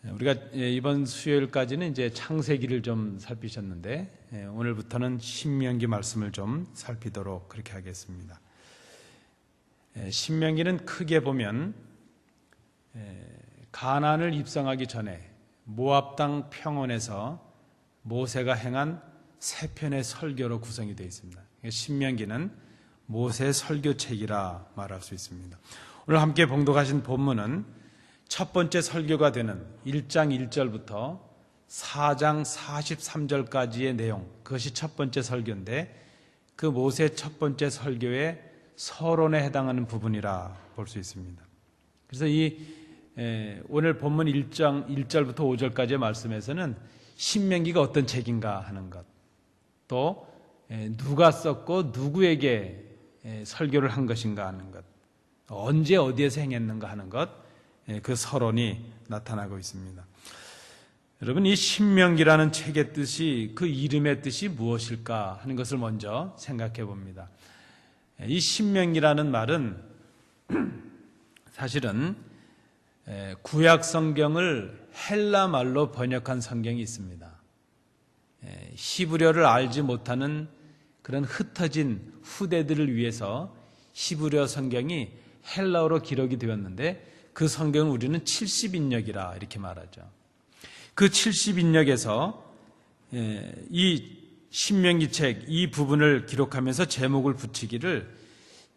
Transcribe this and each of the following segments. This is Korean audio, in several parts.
우리가 이번 수요일까지는 이제 창세기를 좀 살피셨는데 오늘부터는 신명기 말씀을 좀 살피도록 그렇게 하겠습니다. 신명기는 크게 보면 가나안을 입성하기 전에 모압 땅 평원에서 모세가 행한 세 편의 설교로 구성이 되어 있습니다. 신명기는 모세의 설교책이라 말할 수 있습니다. 오늘 함께 봉독하신 본문은 첫 번째 설교가 되는 1장 1절부터 4장 43절까지의 내용, 그것이 첫 번째 설교인데 그 모세의 첫 번째 설교의 서론에 해당하는 부분이라 볼 수 있습니다. 그래서 오늘 본문 1장 1절부터 5절까지의 말씀에서는 신명기가 어떤 책인가 하는 것, 또 누가 썼고 누구에게 설교를 한 것인가 하는 것, 언제 어디에서 행했는가 하는 것, 그 서론이 나타나고 있습니다. 여러분, 이 신명기라는 책의 뜻이, 그 이름의 뜻이 무엇일까 하는 것을 먼저 생각해 봅니다. 이 신명기라는 말은 사실은 구약 성경을 헬라 말로 번역한 성경이 있습니다. 히브리어를 알지 못하는 그런 흩어진 후대들을 위해서 히브리어 성경이 헬라어로 기록이 되었는데 그 성경을 우리는 70인역이라 이렇게 말하죠. 그 70인역에서 이 신명기 책 이 부분을 기록하면서 제목을 붙이기를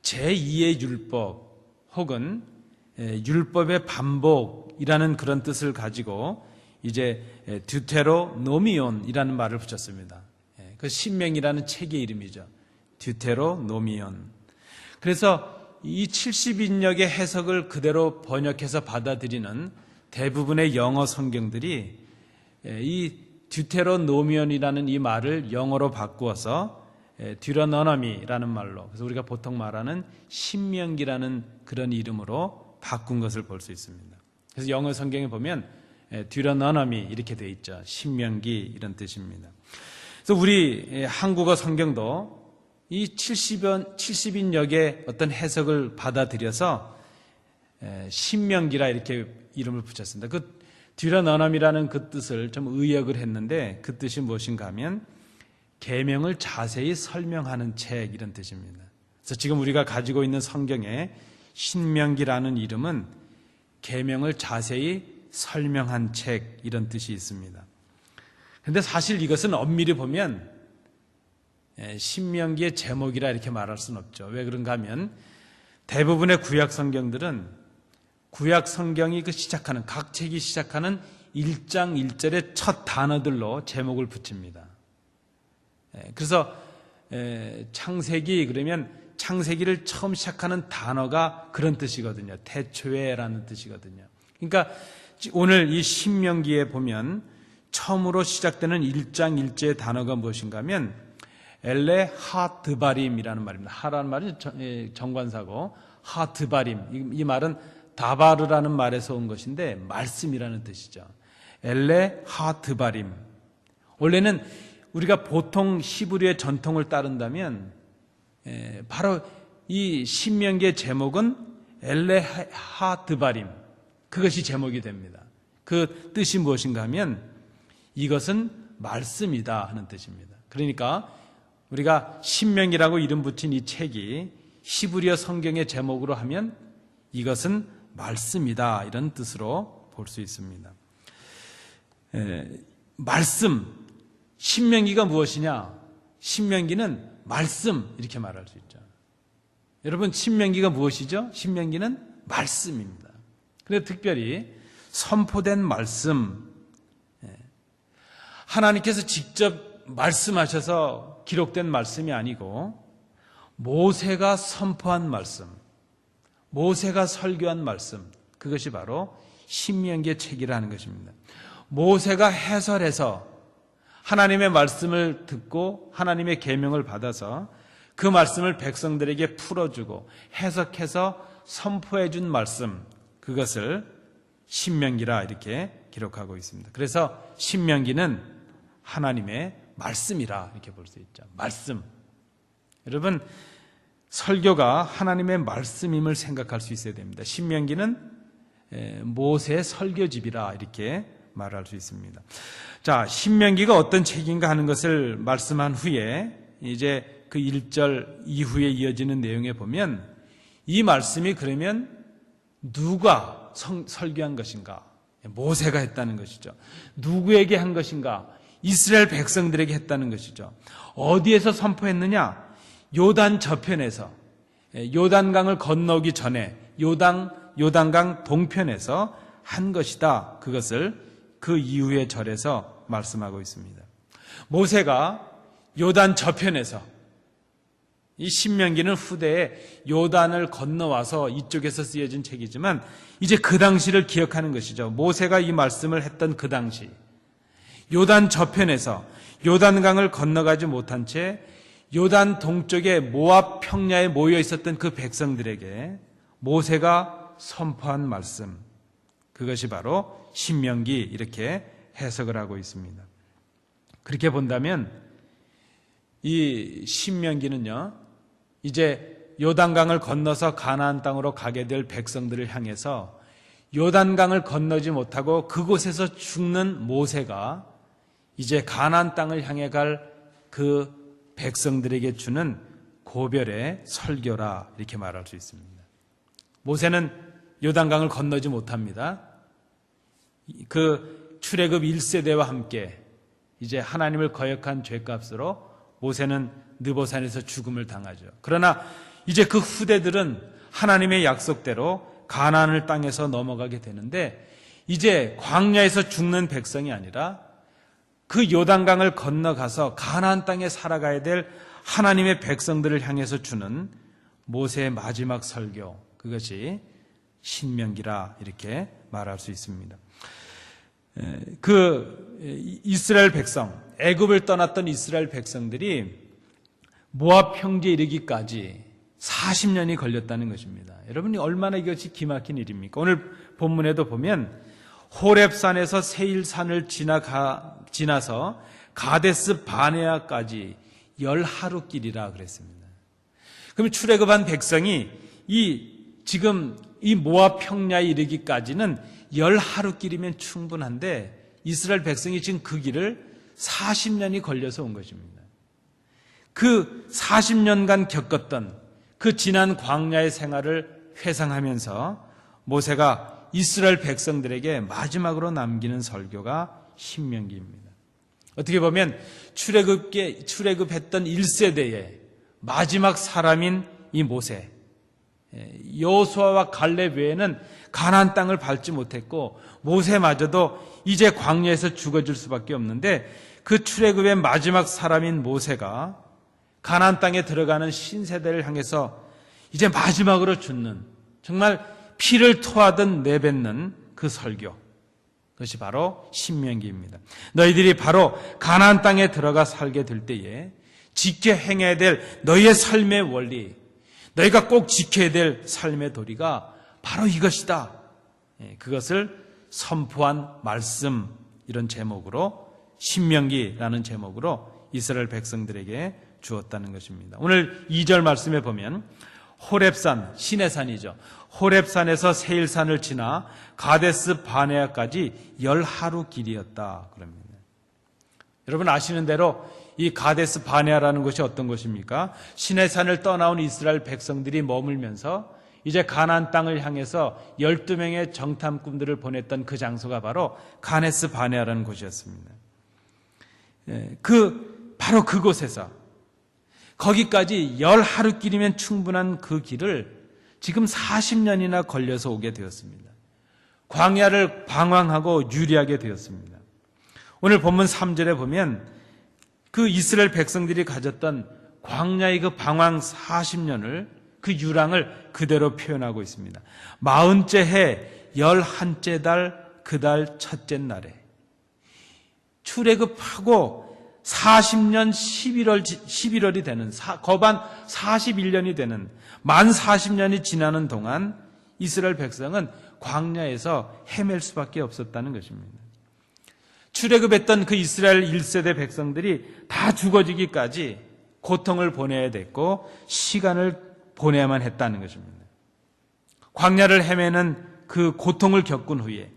제2의 율법 혹은 율법의 반복이라는 그런 뜻을 가지고 이제 듀테로노미온이라는 말을 붙였습니다. 그 신명이라는 책의 이름이죠. 듀테로노미온. 그래서 이 70인역의 해석을 그대로 번역해서 받아들이는 대부분의 영어 성경들이 이 듀테로노미온이라는 이 말을 영어로 바꾸어서 듀러너너미라는 말로, 그래서 우리가 보통 말하는 신명기라는 그런 이름으로 바꾼 것을 볼 수 있습니다. 그래서 영어 성경에 보면 듀러너너미 이렇게 되어 있죠. 신명기 이런 뜻입니다. 그래서 우리 한국어 성경도 이 70인역의 어떤 해석을 받아들여서 신명기라 이렇게 이름을 붙였습니다. 그 듀러너넘이라는 그 뜻을 좀 의역을 했는데 그 뜻이 무엇인가 하면 계명을 자세히 설명하는 책 이런 뜻입니다. 그래서 지금 우리가 가지고 있는 성경에 신명기라는 이름은 계명을 자세히 설명한 책 이런 뜻이 있습니다. 그런데 사실 이것은 엄밀히 보면 신명기의 제목이라 이렇게 말할 수는 없죠. 왜 그런가 하면 대부분의 구약 성경들은 구약 성경이 시작하는 각 책이 시작하는 1장 1절의 첫 단어들로 제목을 붙입니다. 그래서 창세기 그러면 창세기를 처음 시작하는 단어가 그런 뜻이거든요. 태초에라는 뜻이거든요. 그러니까 오늘 이 신명기에 보면 처음으로 시작되는 1장 1절의 단어가 무엇인가 하면 엘레 하드바림이라는 말입니다. 하라는 말은 정관사고 하드바림, 이 말은 다바르라는 말에서 온 것인데 말씀이라는 뜻이죠. 엘레 하드바림. 원래는 우리가 보통 히브리의 전통을 따른다면 바로 이 신명기의 제목은 엘레 하드바림, 그것이 제목이 됩니다. 그 뜻이 무엇인가 하면 이것은 말씀이다 하는 뜻입니다. 그러니까 우리가 신명기라고 이름 붙인 이 책이 히브리어 성경의 제목으로 하면 이것은 말씀이다 이런 뜻으로 볼 수 있습니다. 말씀, 신명기가 무엇이냐? 신명기는 말씀 이렇게 말할 수 있죠. 여러분, 신명기가 무엇이죠? 신명기는 말씀입니다. 그래서 특별히 선포된 말씀, 하나님께서 직접 말씀하셔서 기록된 말씀이 아니고 모세가 선포한 말씀, 모세가 설교한 말씀, 그것이 바로 신명기의 책이라는 것입니다. 모세가 해설해서 하나님의 말씀을 듣고 하나님의 계명을 받아서 그 말씀을 백성들에게 풀어주고 해석해서 선포해 준 말씀, 그것을 신명기라 이렇게 기록하고 있습니다. 그래서 신명기는 하나님의 말씀이라 이렇게 볼 수 있죠. 말씀. 여러분, 설교가 하나님의 말씀임을 생각할 수 있어야 됩니다. 신명기는 모세의 설교집이라 이렇게 말할 수 있습니다. 자, 신명기가 어떤 책인가 하는 것을 말씀한 후에 이제 그 1절 이후에 이어지는 내용에 보면 이 말씀이 그러면 누가 설교한 것인가? 모세가 했다는 것이죠. 누구에게 한 것인가? 이스라엘 백성들에게 했다는 것이죠. 어디에서 선포했느냐? 요단 저편에서, 요단강을 건너기 전에 요단강 동편에서 한 것이다. 그것을 그 이후의 절에서 말씀하고 있습니다. 모세가 요단 저편에서, 이 신명기는 후대에 요단을 건너와서 이쪽에서 쓰여진 책이지만 이제 그 당시를 기억하는 것이죠. 모세가 이 말씀을 했던 그 당시 요단 저편에서 요단강을 건너가지 못한 채 요단 동쪽의 모압 평야에 모여 있었던 그 백성들에게 모세가 선포한 말씀, 그것이 바로 신명기, 이렇게 해석을 하고 있습니다. 그렇게 본다면 이 신명기는요, 이제 요단강을 건너서 가나안 땅으로 가게 될 백성들을 향해서 요단강을 건너지 못하고 그곳에서 죽는 모세가 이제 가나안 땅을 향해 갈 그 백성들에게 주는 고별의 설교라, 이렇게 말할 수 있습니다. 모세는 요단강을 건너지 못합니다. 그 출애굽 1세대와 함께 이제 하나님을 거역한 죄값으로 모세는 느보산에서 죽음을 당하죠. 그러나 이제 그 후대들은 하나님의 약속대로 가나안 땅에서 넘어가게 되는데 이제 광야에서 죽는 백성이 아니라 그 요단강을 건너가서 가나안 땅에 살아가야 될 하나님의 백성들을 향해서 주는 모세의 마지막 설교, 그것이 신명기라, 이렇게 말할 수 있습니다. 그 이스라엘 백성, 애굽을 떠났던 이스라엘 백성들이 모압 평지에 이르기까지 40년이 걸렸다는 것입니다. 여러분이 얼마나 이것이 기막힌 일입니까? 오늘 본문에도 보면 호렙산에서 세일산을 지나서 가데스 바네아까지 10하루 길이라 그랬습니다. 그럼 출애굽한 백성이 지금 이 모압 평야에 이르기까지는 10하루 길이면 충분한데 이스라엘 백성이 지금 그 길을 40년이 걸려서 온 것입니다. 그 40년간 겪었던 그 지난 광야의 생활을 회상하면서 모세가 이스라엘 백성들에게 마지막으로 남기는 설교가 신명기입니다. 어떻게 보면 출애굽했던 1세대의 마지막 사람인 이 모세, 여호수아와 갈렙 외에는 가나안 땅을 밟지 못했고 모세마저도 이제 광야에서 죽어질 수밖에 없는데 그 출애굽의 마지막 사람인 모세가 가나안 땅에 들어가는 신세대를 향해서 이제 마지막으로 죽는, 정말 피를 토하듯 내뱉는 그 설교, 그것이 바로 신명기입니다. 너희들이 바로 가나안 땅에 들어가 살게 될 때에 지켜 행해야 될 너희의 삶의 원리, 너희가 꼭 지켜야 될 삶의 도리가 바로 이것이다. 그것을 선포한 말씀, 이런 제목으로, 신명기라는 제목으로 이스라엘 백성들에게 주었다는 것입니다. 오늘 2절 말씀에 보면 호렙산, 신의 산이죠. 호렙산에서 세일산을 지나 가데스 바네아까지 10하루 길이었다 그럽니다. 여러분 아시는 대로 이 가데스 바네아라는 곳이 어떤 곳입니까? 신의 산을 떠나온 이스라엘 백성들이 머물면서 이제 가나안 땅을 향해서 12명의 정탐꾼들을 보냈던 그 장소가 바로 가데스 바네아라는 곳이었습니다. 바로 그곳에서 거기까지 10하루 길이면 충분한 그 길을 지금 40년이나 걸려서 오게 되었습니다. 광야를 방황하고 유리하게 되었습니다. 오늘 본문 3절에 보면 그 이스라엘 백성들이 가졌던 광야의 그 방황 40년을, 그 유랑을 그대로 표현하고 있습니다. 40째 해 11째 달 그 달 첫째 날에 출애굽하고 40년 11월이 되는, 거반 41년이 되는, 만 40년이 지나는 동안 이스라엘 백성은 광야에서 헤맬 수밖에 없었다는 것입니다. 출애굽했던 그 이스라엘 1세대 백성들이 다 죽어지기까지 고통을 보내야 됐고 시간을 보내야만 했다는 것입니다. 광야를 헤매는 그 고통을 겪은 후에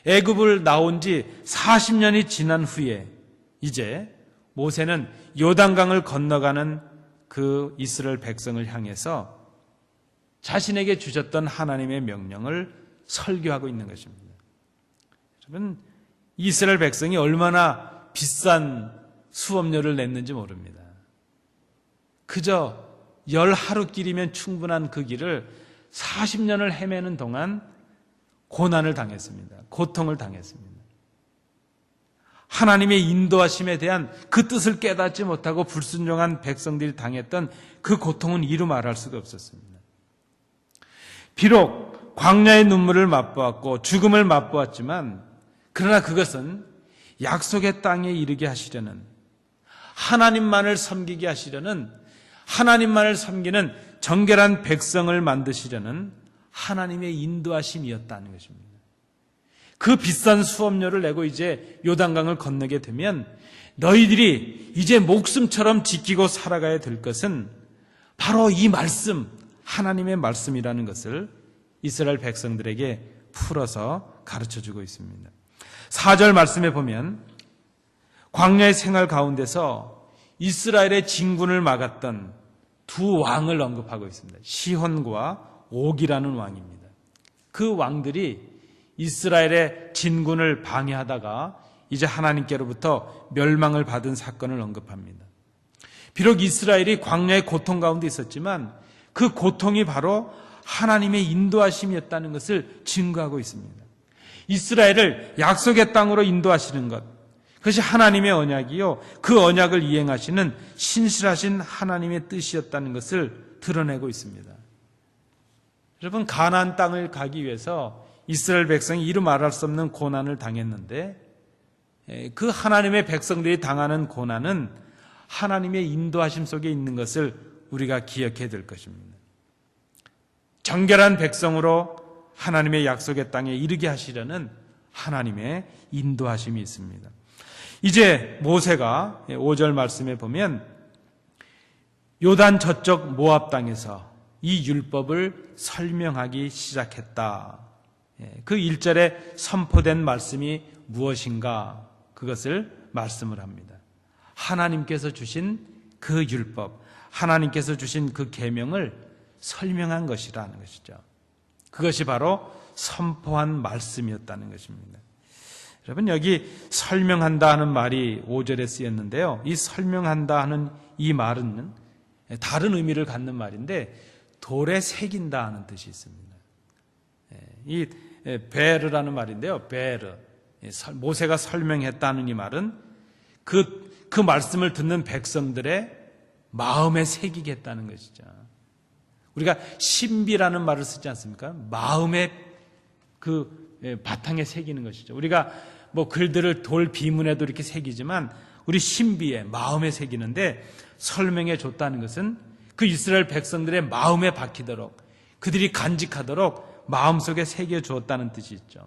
애굽을 나온 지 40년이 지난 후에 이제 모세는 요단강을 건너가는 그 이스라엘 백성을 향해서 자신에게 주셨던 하나님의 명령을 설교하고 있는 것입니다. 여러분, 이스라엘 백성이 얼마나 비싼 수업료를 냈는지 모릅니다. 그저 10하루길이면 충분한 그 길을 40년을 헤매는 동안 고난을 당했습니다. 고통을 당했습니다. 하나님의 인도하심에 대한 그 뜻을 깨닫지 못하고 불순종한 백성들이 당했던 그 고통은 이루 말할 수가 없었습니다. 비록 광야의 눈물을 맛보았고 죽음을 맛보았지만 그러나 그것은 약속의 땅에 이르게 하시려는, 하나님만을 섬기게 하시려는, 하나님만을 섬기는 정결한 백성을 만드시려는 하나님의 인도하심이었다는 것입니다. 그 비싼 수업료를 내고 이제 요단강을 건너게 되면 너희들이 이제 목숨처럼 지키고 살아가야 될 것은 바로 이 말씀, 하나님의 말씀이라는 것을 이스라엘 백성들에게 풀어서 가르쳐주고 있습니다. 4절 말씀에 보면 광야의 생활 가운데서 이스라엘의 진군을 막았던 두 왕을 언급하고 있습니다. 시혼과 옥이라는 왕입니다. 그 왕들이 이스라엘의 진군을 방해하다가 이제 하나님께로부터 멸망을 받은 사건을 언급합니다. 비록 이스라엘이 광야의 고통 가운데 있었지만 그 고통이 바로 하나님의 인도하심이었다는 것을 증거하고 있습니다. 이스라엘을 약속의 땅으로 인도하시는 것, 그것이 하나님의 언약이요, 그 언약을 이행하시는 신실하신 하나님의 뜻이었다는 것을 드러내고 있습니다. 여러분, 가나안 땅을 가기 위해서 이스라엘 백성이 이루 말할 수 없는 고난을 당했는데 그 하나님의 백성들이 당하는 고난은 하나님의 인도하심 속에 있는 것을 우리가 기억해야 될 것입니다. 정결한 백성으로 하나님의 약속의 땅에 이르게 하시려는 하나님의 인도하심이 있습니다. 이제 모세가 5절 말씀에 보면 요단 저쪽 모압 땅에서 이 율법을 설명하기 시작했다. 그 1절에 선포된 말씀이 무엇인가? 그것을 말씀을 합니다. 하나님께서 주신 그 율법, 하나님께서 주신 그 계명을 설명한 것이라는 것이죠. 그것이 바로 선포한 말씀이었다는 것입니다. 여러분, 여기 설명한다 하는 말이 5절에 쓰였는데요. 이 설명한다 하는 이 말은 다른 의미를 갖는 말인데 돌에 새긴다 하는 뜻이 있습니다. 이 베르라는 말인데요. 베르. 모세가 설명했다는 이 말은 그 말씀을 듣는 백성들의 마음에 새기겠다는 것이죠. 우리가 신비라는 말을 쓰지 않습니까? 마음의 그 바탕에 새기는 것이죠. 우리가 뭐 글들을 돌 비문에도 이렇게 새기지만 우리 신비에 마음에 새기는데 설명해 줬다는 것은 그 이스라엘 백성들의 마음에 박히도록 그들이 간직하도록 마음속에 새겨 주었다는 뜻이 있죠.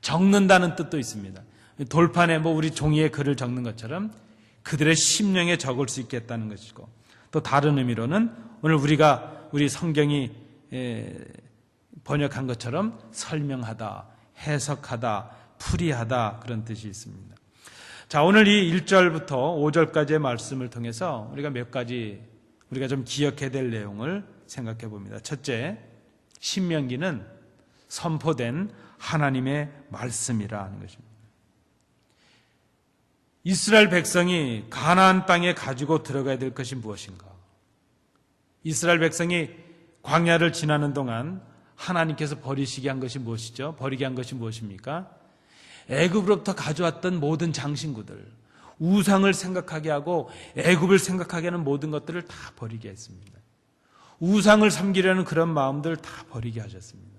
적는다는 뜻도 있습니다. 돌판에 뭐 우리 종이에 글을 적는 것처럼 그들의 심령에 적을 수 있겠다는 것이고, 또 다른 의미로는 오늘 우리 성경이 번역한 것처럼 설명하다, 해석하다, 풀이하다 그런 뜻이 있습니다. 자, 오늘 이 1절부터 5절까지의 말씀을 통해서 우리가 몇 가지 우리가 좀 기억해야 될 내용을 생각해 봅니다. 첫째, 신명기는 선포된 하나님의 말씀이라는 것입니다. 이스라엘 백성이 가나안 땅에 가지고 들어가야 될 것이 무엇인가? 이스라엘 백성이 광야를 지나는 동안 하나님께서 버리시게 한 것이 무엇이죠? 버리게 한 것이 무엇입니까? 애굽으로부터 가져왔던 모든 장신구들, 우상을 생각하게 하고 애굽을 생각하게 하는 모든 것들을 다 버리게 했습니다. 우상을 섬기려는 그런 마음들 다 버리게 하셨습니다.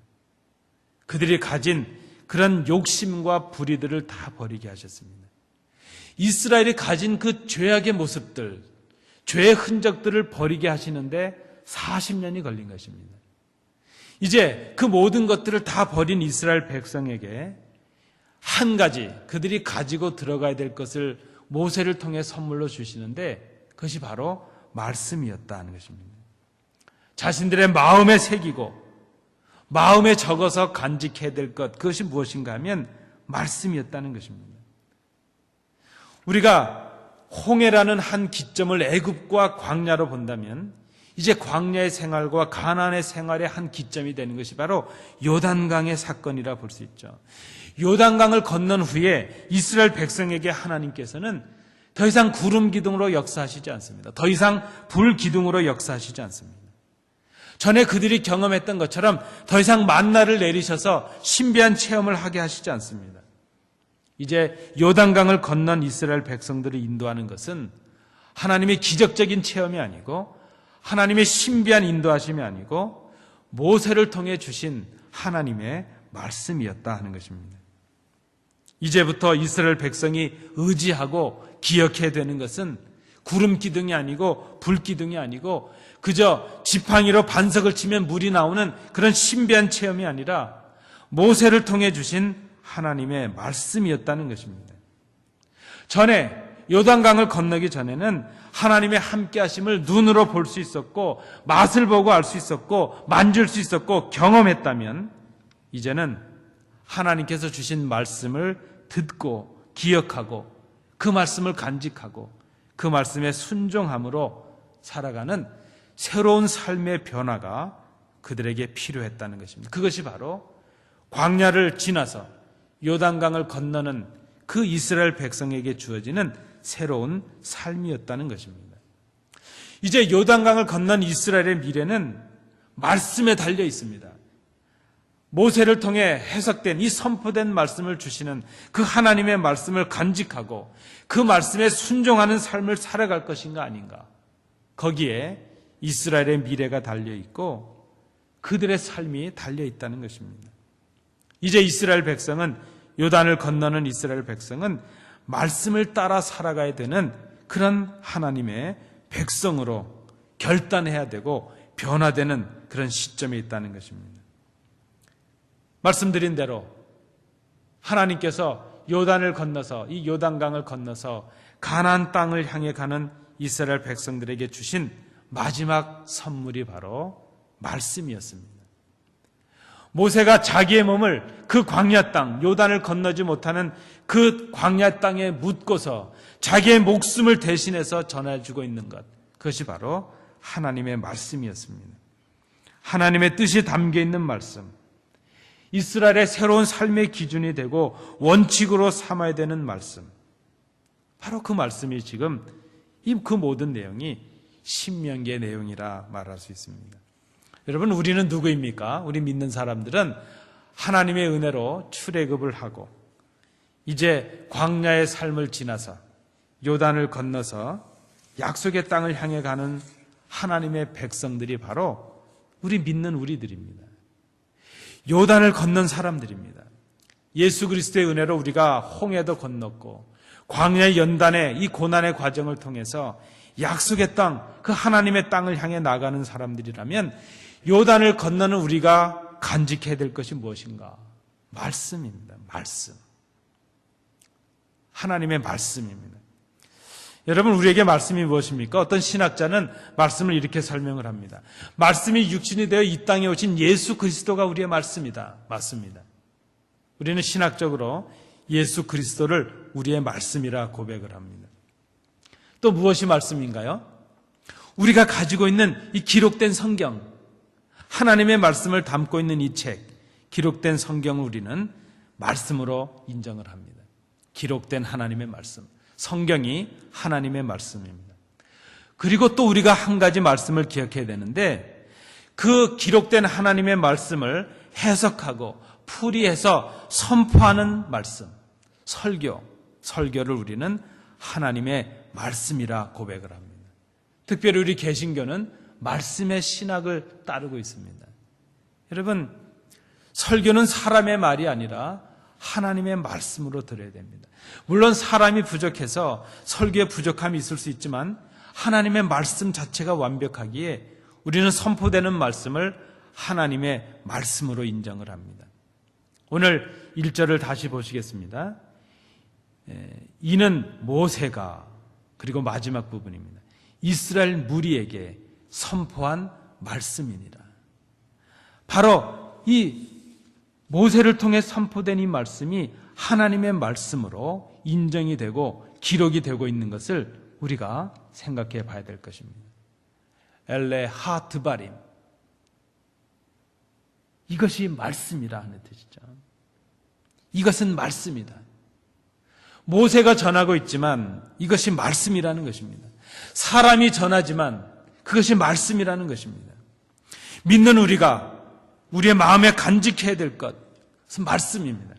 그들이 가진 그런 욕심과 불의들을 다 버리게 하셨습니다. 이스라엘이 가진 그 죄악의 모습들, 죄의 흔적들을 버리게 하시는데 40년이 걸린 것입니다. 이제 그 모든 것들을 다 버린 이스라엘 백성에게 한 가지 그들이 가지고 들어가야 될 것을 모세를 통해 선물로 주시는데 그것이 바로 말씀이었다는 것입니다. 자신들의 마음에 새기고 마음에 적어서 간직해야 될 것, 그것이 무엇인가 하면 말씀이었다는 것입니다. 우리가 홍해라는 한 기점을 애굽과 광야로 본다면 이제 광야의 생활과 가나안의 생활의 한 기점이 되는 것이 바로 요단강의 사건이라 볼 수 있죠. 요단강을 건넌 후에 이스라엘 백성에게 하나님께서는 더 이상 구름 기둥으로 역사하시지 않습니다. 더 이상 불 기둥으로 역사하시지 않습니다. 전에 그들이 경험했던 것처럼 더 이상 만나를 내리셔서 신비한 체험을 하게 하시지 않습니다. 이제 요단강을 건넌 이스라엘 백성들을 인도하는 것은 하나님의 기적적인 체험이 아니고 하나님의 신비한 인도하심이 아니고 모세를 통해 주신 하나님의 말씀이었다 하는 것입니다. 이제부터 이스라엘 백성이 의지하고 기억해야 되는 것은 구름 기둥이 아니고 불 기둥이 아니고 그저 지팡이로 반석을 치면 물이 나오는 그런 신비한 체험이 아니라 모세를 통해 주신 하나님의 말씀이었다는 것입니다. 전에 요단강을 건너기 전에는 하나님의 함께하심을 눈으로 볼 수 있었고 맛을 보고 알 수 있었고 만질 수 있었고 경험했다면 이제는 하나님께서 주신 말씀을 듣고 기억하고 그 말씀을 간직하고 그 말씀에 순종함으로 살아가는 새로운 삶의 변화가 그들에게 필요했다는 것입니다. 그것이 바로 광야를 지나서 요단강을 건너는 그 이스라엘 백성에게 주어지는 새로운 삶이었다는 것입니다. 이제 요단강을 건넌 이스라엘의 미래는 말씀에 달려 있습니다. 모세를 통해 해석된 이 선포된 말씀을 주시는 그 하나님의 말씀을 간직하고 그 말씀에 순종하는 삶을 살아갈 것인가 아닌가. 거기에 이스라엘의 미래가 달려 있고 그들의 삶이 달려 있다는 것입니다. 이제 이스라엘 백성은 요단을 건너는 이스라엘 백성은 말씀을 따라 살아가야 되는 그런 하나님의 백성으로 결단해야 되고 변화되는 그런 시점에 있다는 것입니다. 말씀드린 대로 하나님께서 요단을 건너서 이 요단강을 건너서 가나안 땅을 향해 가는 이스라엘 백성들에게 주신 마지막 선물이 바로 말씀이었습니다. 모세가 자기의 몸을 그 광야 땅, 요단을 건너지 못하는 그 광야 땅에 묻고서 자기의 목숨을 대신해서 전해주고 있는 것, 그것이 바로 하나님의 말씀이었습니다. 하나님의 뜻이 담겨있는 말씀, 이스라엘의 새로운 삶의 기준이 되고 원칙으로 삼아야 되는 말씀, 바로 그 말씀이 지금 그 모든 내용이 신명기의 내용이라 말할 수 있습니다. 여러분, 우리는 누구입니까? 우리 믿는 사람들은 하나님의 은혜로 출애굽을 하고 이제 광야의 삶을 지나서 요단을 건너서 약속의 땅을 향해 가는 하나님의 백성들이 바로 우리 믿는 우리들입니다. 요단을 건넌 사람들입니다. 예수 그리스도의 은혜로 우리가 홍해도 건넜고 광야의 연단의 이 고난의 과정을 통해서 약속의 땅, 그 하나님의 땅을 향해 나가는 사람들이라면 요단을 건너는 우리가 간직해야 될 것이 무엇인가? 말씀입니다. 말씀. 하나님의 말씀입니다. 여러분, 우리에게 말씀이 무엇입니까? 어떤 신학자는 말씀을 이렇게 설명을 합니다. 말씀이 육신이 되어 이 땅에 오신 예수 그리스도가 우리의 말씀이다. 맞습니다. 우리는 신학적으로 예수 그리스도를 우리의 말씀이라 고백을 합니다. 또 무엇이 말씀인가요? 우리가 가지고 있는 이 기록된 성경, 하나님의 말씀을 담고 있는 이 책, 기록된 성경을 우리는 말씀으로 인정을 합니다. 기록된 하나님의 말씀, 성경이 하나님의 말씀입니다. 그리고 또 우리가 한 가지 말씀을 기억해야 되는데 그 기록된 하나님의 말씀을 해석하고 풀이해서 선포하는 말씀, 설교를 우리는 하나님의 말씀이라 고백을 합니다. 특별히 우리 개신교는 말씀의 신학을 따르고 있습니다. 여러분, 설교는 사람의 말이 아니라 하나님의 말씀으로 들어야 됩니다. 물론 사람이 부족해서 설교에 부족함이 있을 수 있지만 하나님의 말씀 자체가 완벽하기에 우리는 선포되는 말씀을 하나님의 말씀으로 인정을 합니다. 오늘 1절을 다시 보시겠습니다. 이는 모세가, 그리고 마지막 부분입니다. 이스라엘 무리에게 선포한 말씀이니라. 바로 이 모세를 통해 선포된 이 말씀이 하나님의 말씀으로 인정이 되고 기록이 되고 있는 것을 우리가 생각해 봐야 될 것입니다. 엘레 하트바림, 이것이 말씀이라 하는 뜻이죠. 이것은 말씀이다. 모세가 전하고 있지만 이것이 말씀이라는 것입니다. 사람이 전하지만 그것이 말씀이라는 것입니다. 믿는 우리가 우리의 마음에 간직해야 될 것은 말씀입니다.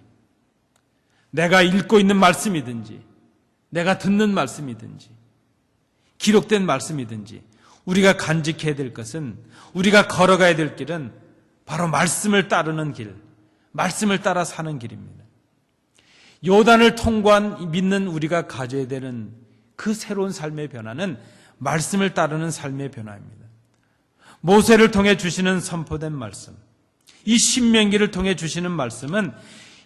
내가 읽고 있는 말씀이든지 내가 듣는 말씀이든지 기록된 말씀이든지 우리가 간직해야 될 것은, 우리가 걸어가야 될 길은 바로 말씀을 따르는 길, 말씀을 따라 사는 길입니다. 요단을 통과한 믿는 우리가 가져야 되는 그 새로운 삶의 변화는 말씀을 따르는 삶의 변화입니다. 모세를 통해 주시는 선포된 말씀, 이 신명기를 통해 주시는 말씀은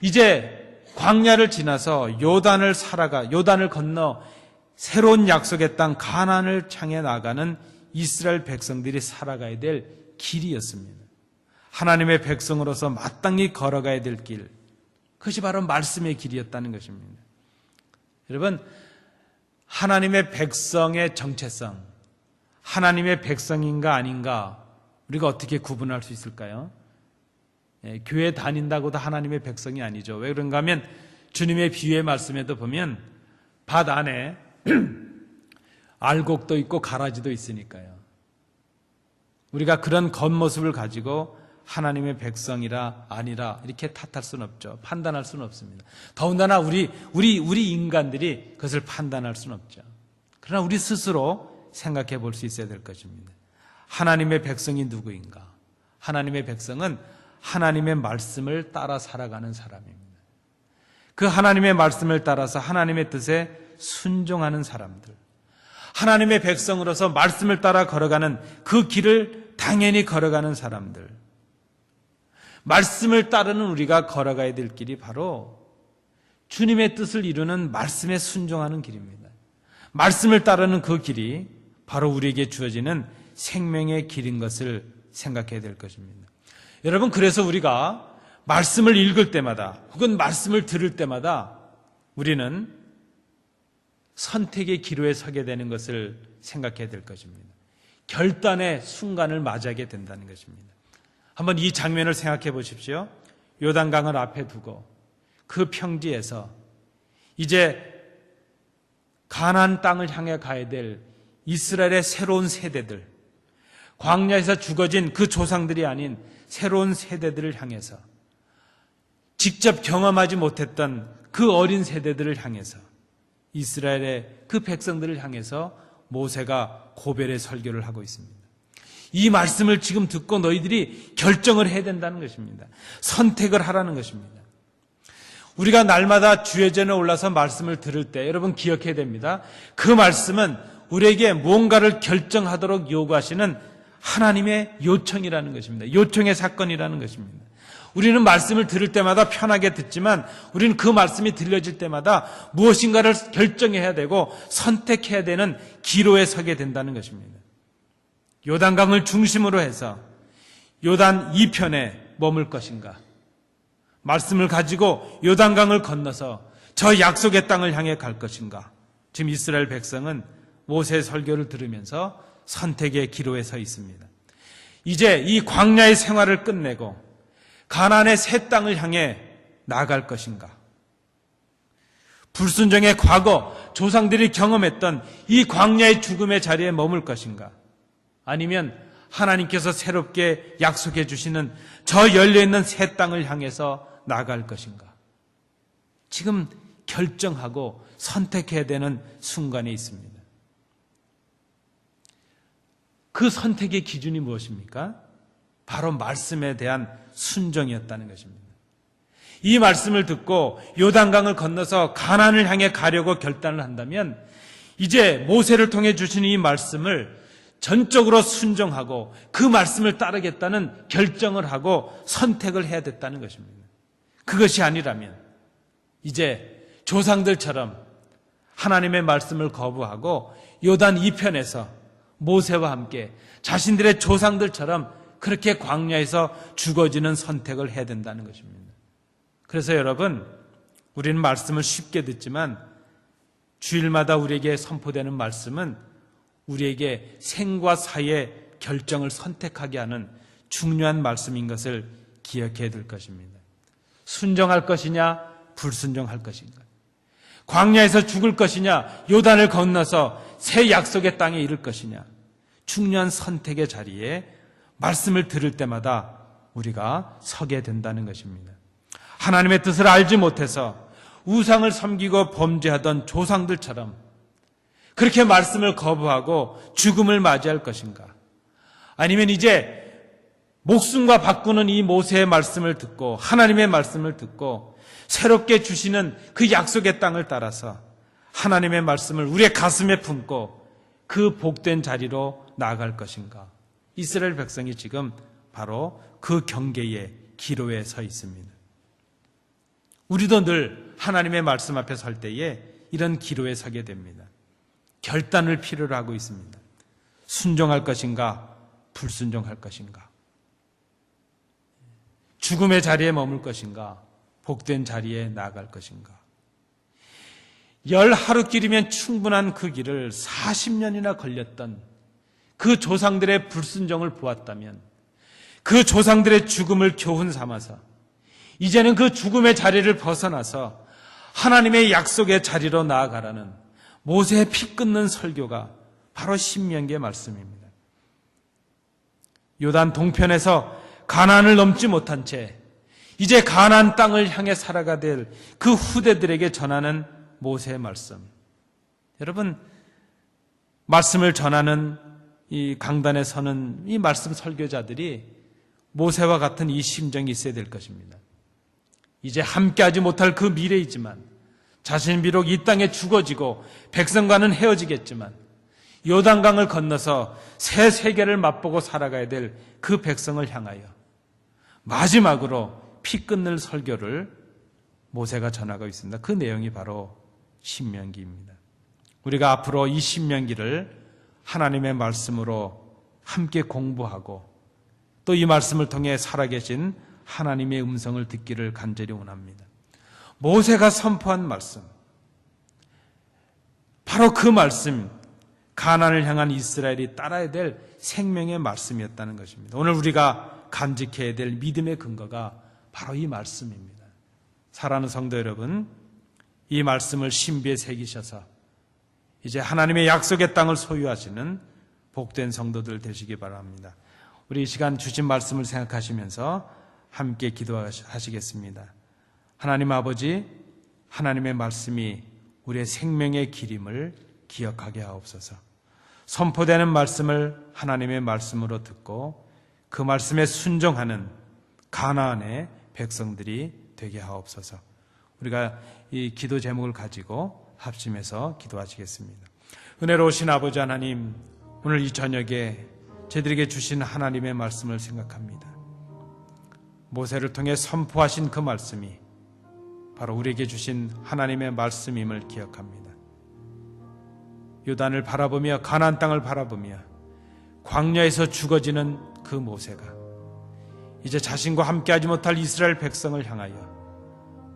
이제 광야를 지나서 요단을 건너 새로운 약속의 땅 가나안을 향해 나가는 이스라엘 백성들이 살아가야 될 길이었습니다. 하나님의 백성으로서 마땅히 걸어가야 될 길, 그것이 바로 말씀의 길이었다는 것입니다. 여러분, 하나님의 백성의 정체성, 하나님의 백성인가 아닌가 우리가 어떻게 구분할 수 있을까요? 교회 다닌다고도 하나님의 백성이 아니죠. 왜 그런가 하면 주님의 비유의 말씀에도 보면 밭 안에 알곡도 있고 가라지도 있으니까요. 우리가 그런 겉모습을 가지고 하나님의 백성이라 아니라 이렇게 탓할 수는 없죠. 판단할 수는 없습니다. 더군다나 우리 인간들이 그것을 판단할 수는 없죠. 그러나 우리 스스로 생각해 볼 수 있어야 될 것입니다. 하나님의 백성이 누구인가? 하나님의 백성은 하나님의 말씀을 따라 살아가는 사람입니다. 그 하나님의 말씀을 따라서 하나님의 뜻에 순종하는 사람들, 하나님의 백성으로서 말씀을 따라 걸어가는 그 길을 당연히 걸어가는 사람들, 말씀을 따르는 우리가 걸어가야 될 길이 바로 주님의 뜻을 이루는 말씀에 순종하는 길입니다. 말씀을 따르는 그 길이 바로 우리에게 주어지는 생명의 길인 것을 생각해야 될 것입니다. 여러분, 그래서 우리가 말씀을 읽을 때마다 혹은 말씀을 들을 때마다 우리는 선택의 기로에 서게 되는 것을 생각해야 될 것입니다. 결단의 순간을 맞이하게 된다는 것입니다. 한번 이 장면을 생각해 보십시오. 요단강을 앞에 두고 그 평지에서 이제 가나안 땅을 향해 가야 될 이스라엘의 새로운 세대들, 광야에서 죽어진 그 조상들이 아닌 새로운 세대들을 향해서, 직접 경험하지 못했던 그 어린 세대들을 향해서, 이스라엘의 그 백성들을 향해서 모세가 고별의 설교를 하고 있습니다. 이 말씀을 지금 듣고 너희들이 결정을 해야 된다는 것입니다. 선택을 하라는 것입니다. 우리가 날마다 주예전에 올라서 말씀을 들을 때 여러분 기억해야 됩니다. 그 말씀은 우리에게 무언가를 결정하도록 요구하시는 하나님의 요청이라는 것입니다. 요청의 사건이라는 것입니다. 우리는 말씀을 들을 때마다 편하게 듣지만 우리는 그 말씀이 들려질 때마다 무엇인가를 결정해야 되고 선택해야 되는 기로에 서게 된다는 것입니다. 요단강을 중심으로 해서 요단 이편에 머물 것인가, 말씀을 가지고 요단강을 건너서 저 약속의 땅을 향해 갈 것인가. 지금 이스라엘 백성은 모세의 설교를 들으면서 선택의 기로에 서 있습니다. 이제 이 광야의 생활을 끝내고 가나안의 새 땅을 향해 나아갈 것인가, 불순종의 과거 조상들이 경험했던 이 광야의 죽음의 자리에 머물 것인가, 아니면 하나님께서 새롭게 약속해 주시는 저 열려있는 새 땅을 향해서 나아갈 것인가. 지금 결정하고 선택해야 되는 순간에 있습니다. 그 선택의 기준이 무엇입니까? 바로 말씀에 대한 순종이었다는 것입니다. 이 말씀을 듣고 요단강을 건너서 가나안을 향해 가려고 결단을 한다면 이제 모세를 통해 주시는 이 말씀을 전적으로 순종하고 그 말씀을 따르겠다는 결정을 하고 선택을 해야 됐다는 것입니다. 그것이 아니라면 이제 조상들처럼 하나님의 말씀을 거부하고 요단 이편에서 모세와 함께 자신들의 조상들처럼 그렇게 광야에서 죽어지는 선택을 해야 된다는 것입니다. 그래서 여러분, 우리는 말씀을 쉽게 듣지만 주일마다 우리에게 선포되는 말씀은 우리에게 생과 사의 결정을 선택하게 하는 중요한 말씀인 것을 기억해야 될 것입니다. 순종할 것이냐, 불순종할 것인가? 광야에서 죽을 것이냐, 요단을 건너서 새 약속의 땅에 이를 것이냐? 중요한 선택의 자리에 말씀을 들을 때마다 우리가 서게 된다는 것입니다. 하나님의 뜻을 알지 못해서 우상을 섬기고 범죄하던 조상들처럼 그렇게 말씀을 거부하고 죽음을 맞이할 것인가? 아니면 이제 목숨과 바꾸는 이 모세의 말씀을 듣고 하나님의 말씀을 듣고 새롭게 주시는 그 약속의 땅을 따라서 하나님의 말씀을 우리의 가슴에 품고 그 복된 자리로 나아갈 것인가? 이스라엘 백성이 지금 바로 그 경계의 기로에 서 있습니다. 우리도 늘 하나님의 말씀 앞에 설 때에 이런 기로에 서게 됩니다. 결단을 필요로 하고 있습니다. 순종할 것인가, 불순종할 것인가? 죽음의 자리에 머물 것인가, 복된 자리에 나아갈 것인가? 10하루길이면 충분한 그 길을 40년이나 걸렸던 그 조상들의 불순종을 보았다면, 그 조상들의 죽음을 교훈 삼아서 이제는 그 죽음의 자리를 벗어나서 하나님의 약속의 자리로 나아가라는 모세의 피 끊는 설교가 바로 신명기의 말씀입니다. 요단 동편에서 가나안을 넘지 못한 채 이제 가나안 땅을 향해 살아가 될 그 후대들에게 전하는 모세의 말씀. 여러분, 말씀을 전하는 이 강단에 서는 이 말씀 설교자들이 모세와 같은 이 심정이 있어야 될 것입니다. 이제 함께하지 못할 그 미래이지만, 자신은 비록 이 땅에 죽어지고 백성과는 헤어지겠지만 요단강을 건너서 새 세계를 맛보고 살아가야 될 그 백성을 향하여 마지막으로 피 끊는 설교를 모세가 전하고 있습니다. 그 내용이 바로 신명기입니다. 우리가 앞으로 이 신명기를 하나님의 말씀으로 함께 공부하고 또 이 말씀을 통해 살아계신 하나님의 음성을 듣기를 간절히 원합니다. 모세가 선포한 말씀, 바로 그 말씀, 가나안을 향한 이스라엘이 따라야 될 생명의 말씀이었다는 것입니다. 오늘 우리가 간직해야 될 믿음의 근거가 바로 이 말씀입니다. 사랑하는 성도 여러분, 이 말씀을 신비에 새기셔서 이제 하나님의 약속의 땅을 소유하시는 복된 성도들 되시기 바랍니다. 우리 이 시간 주신 말씀을 생각하시면서 함께 기도하시겠습니다. 하나님 아버지, 하나님의 말씀이 우리의 생명의 길임을 기억하게 하옵소서. 선포되는 말씀을 하나님의 말씀으로 듣고 그 말씀에 순종하는 가나안의 백성들이 되게 하옵소서. 우리가 이 기도 제목을 가지고 합심해서 기도하시겠습니다. 은혜로우신 아버지 하나님, 오늘 이 저녁에 저희들에게 주신 하나님의 말씀을 생각합니다. 모세를 통해 선포하신 그 말씀이 바로 우리에게 주신 하나님의 말씀임을 기억합니다. 요단을 바라보며 가나안 땅을 바라보며 광야에서 죽어지는 그 모세가 이제 자신과 함께하지 못할 이스라엘 백성을 향하여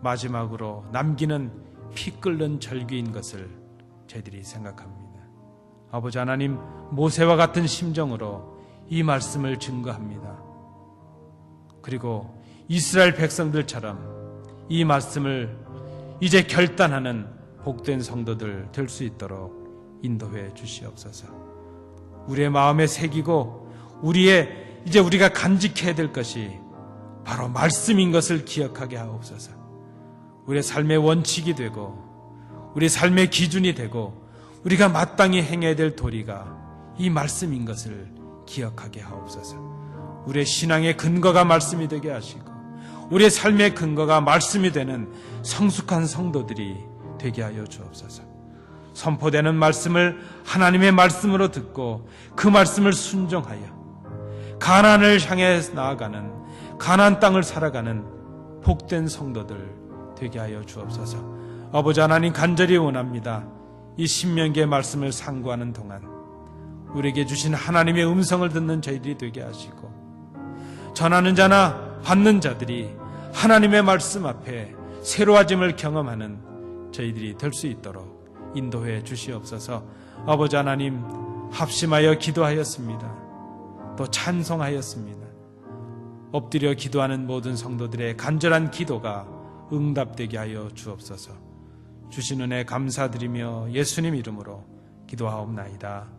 마지막으로 남기는 피 끓는 절규인 것을 저희들이 생각합니다. 아버지 하나님, 모세와 같은 심정으로 이 말씀을 증거합니다. 그리고 이스라엘 백성들처럼 이 말씀을 이제 결단하는 복된 성도들 될 수 있도록 인도해 주시옵소서. 우리의 마음에 새기고 이제 우리가 간직해야 될 것이 바로 말씀인 것을 기억하게 하옵소서. 우리의 삶의 원칙이 되고 우리의 삶의 기준이 되고 우리가 마땅히 행해야 될 도리가 이 말씀인 것을 기억하게 하옵소서. 우리의 신앙의 근거가 말씀이 되게 하시고 우리의 삶의 근거가 말씀이 되는 성숙한 성도들이 되게 하여 주옵소서. 선포되는 말씀을 하나님의 말씀으로 듣고 그 말씀을 순종하여 가나안을 향해 나아가는, 가나안 땅을 살아가는 복된 성도들 되게 하여 주옵소서. 아버지 하나님, 간절히 원합니다. 이 신명기의 말씀을 상고하는 동안 우리에게 주신 하나님의 음성을 듣는 저희들이 되게 하시고 전하는 자나 받는 자들이 하나님의 말씀 앞에 새로워짐을 경험하는 저희들이 될 수 있도록 인도해 주시옵소서. 아버지 하나님, 합심하여 기도하였습니다. 또 찬송하였습니다. 엎드려 기도하는 모든 성도들의 간절한 기도가 응답되게 하여 주옵소서. 주신 은혜 감사드리며 예수님 이름으로 기도하옵나이다.